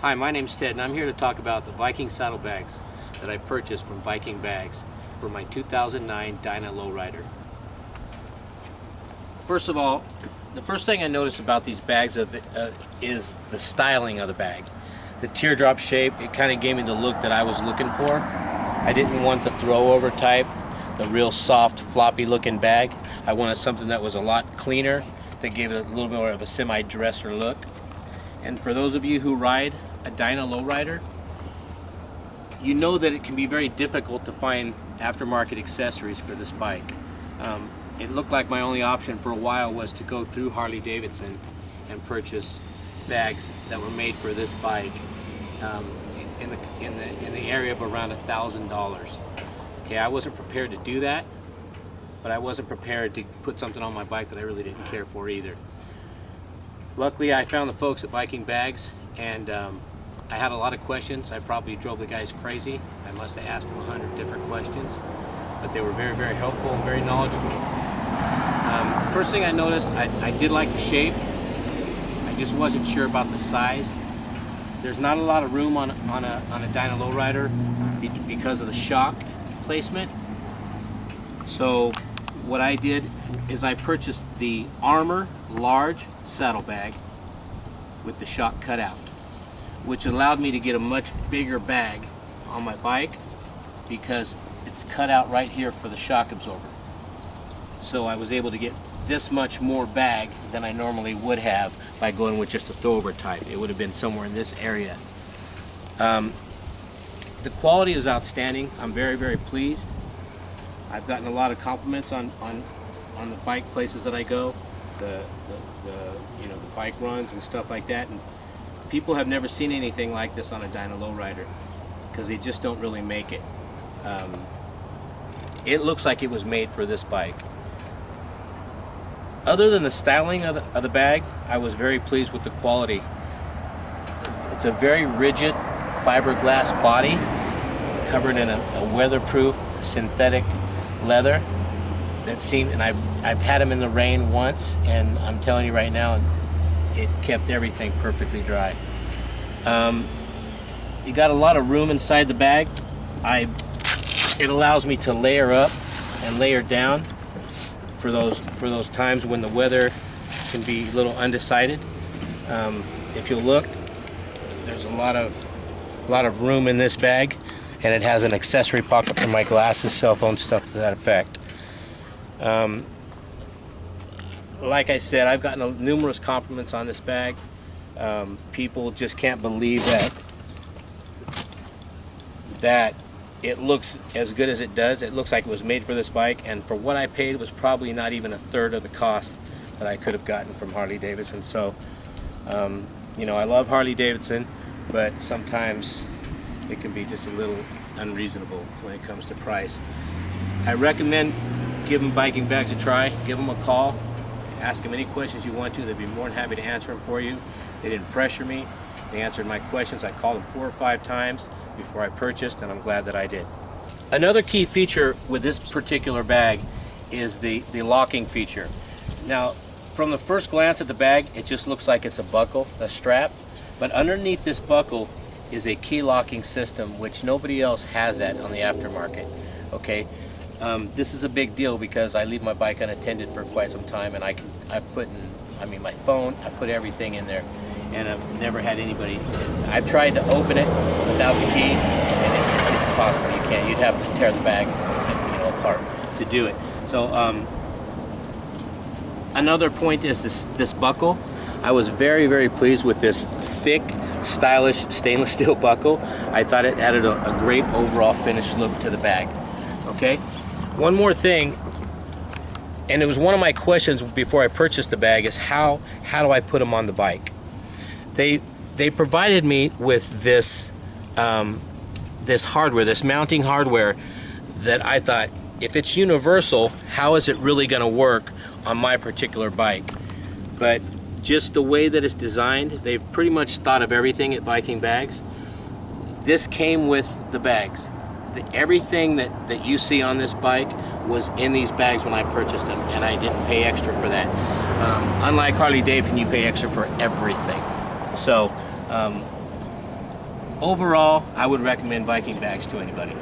Hi, my name's Ted and I'm here to talk about the Viking saddlebags that I purchased from Vikingbags for my 2009 Dyna Low Rider. First of all, the first thing I noticed about these bags is the styling of the bag. The teardrop shape, it kind of gave me the look that I was looking for. I didn't want the throw-over type, the real soft, floppy looking bag. I wanted something that was a lot cleaner, that gave it a little more of a semi-dresser look. And for those of you who ride a Dyna Low Rider, you know that it can be very difficult to find aftermarket accessories for this bike. It looked like my only option for a while was to go through Harley-Davidson and purchase bags that were made for this bike in the area of around $1,000. Okay, I wasn't prepared to do that, but I wasn't prepared to put something on my bike that I really didn't care for either. Luckily, I found the folks at Vikingbags, and I had a lot of questions. I probably drove the guys crazy. I must have asked them 100 different questions, but they were very, very helpful and very knowledgeable. First thing I noticed, I did like the shape. I just wasn't sure about the size. There's not a lot of room on a Dyna Low Rider because of the shock placement. So what I did is I purchased the Armor large saddlebag with the shock cut out, which allowed me to get a much bigger bag on my bike because it's cut out right here for the shock absorber. So I was able to get this much more bag than I normally would have by going with just a throwover type. It would have been somewhere in this area. The quality is outstanding. I'm very, very pleased. I've gotten a lot of compliments on the bike places that I go, the bike runs and stuff like that, and people have never seen anything like this on a Dyna Low Rider because they just don't really make it. It looks like it was made for this bike. Other than the styling of the bag, I was very pleased with the quality. It's a very rigid fiberglass body covered in a weatherproof synthetic leather that seemed, and I've had them in the rain once, and I'm telling you right now, it kept everything perfectly dry. You got a lot of room inside the bag. It allows me to layer up and layer down for those times when the weather can be a little undecided. If you look, there's a lot of room in this bag, and it has an accessory pocket for my glasses, cell phone, stuff to that effect. Like I said, I've gotten numerous compliments on this bag. People just can't believe that it looks as good as it does. It looks like it was made for this bike, and for what I paid, it was probably not even a third of the cost that I could have gotten from Harley-Davidson. So, I love Harley-Davidson, but sometimes it can be just a little unreasonable when it comes to price. I recommend giving Vikingbags a try. Give them a call. Ask them any questions you want to. They'd be more than happy to answer them for you. They didn't pressure me. They answered my questions. I called them 4 or 5 times before I purchased, and I'm glad that I did. Another key feature with this particular bag is the locking feature. Now, from the first glance at the bag, it just looks like it's a buckle, a strap, but underneath this buckle is a key locking system, which nobody else has that on the aftermarket. Okay, this is a big deal because I leave my bike unattended for quite some time, and I've put in, my phone, I put everything in there, and I've never had anybody. I've tried to open it without the key, and it's impossible. You can't. You'd have to tear the bag, apart to do it. So another point is this buckle. I was very, very pleased with this thick, stylish stainless steel buckle. I thought it added a great overall finished look to the bag. Okay, one more thing, and it was one of my questions before I purchased the bag, is how do I put them on the bike? They provided me with this hardware, this mounting hardware, that I thought, if it's universal, how is it really going to work on my particular bike? But just the way that it's designed, they've pretty much thought of everything at Vikingbags. This came with the bags. Everything that you see on this bike was in these bags when I purchased them, and I didn't pay extra for that. Unlike Harley-Davidson, you pay extra for everything. So overall, I would recommend Vikingbags to anybody.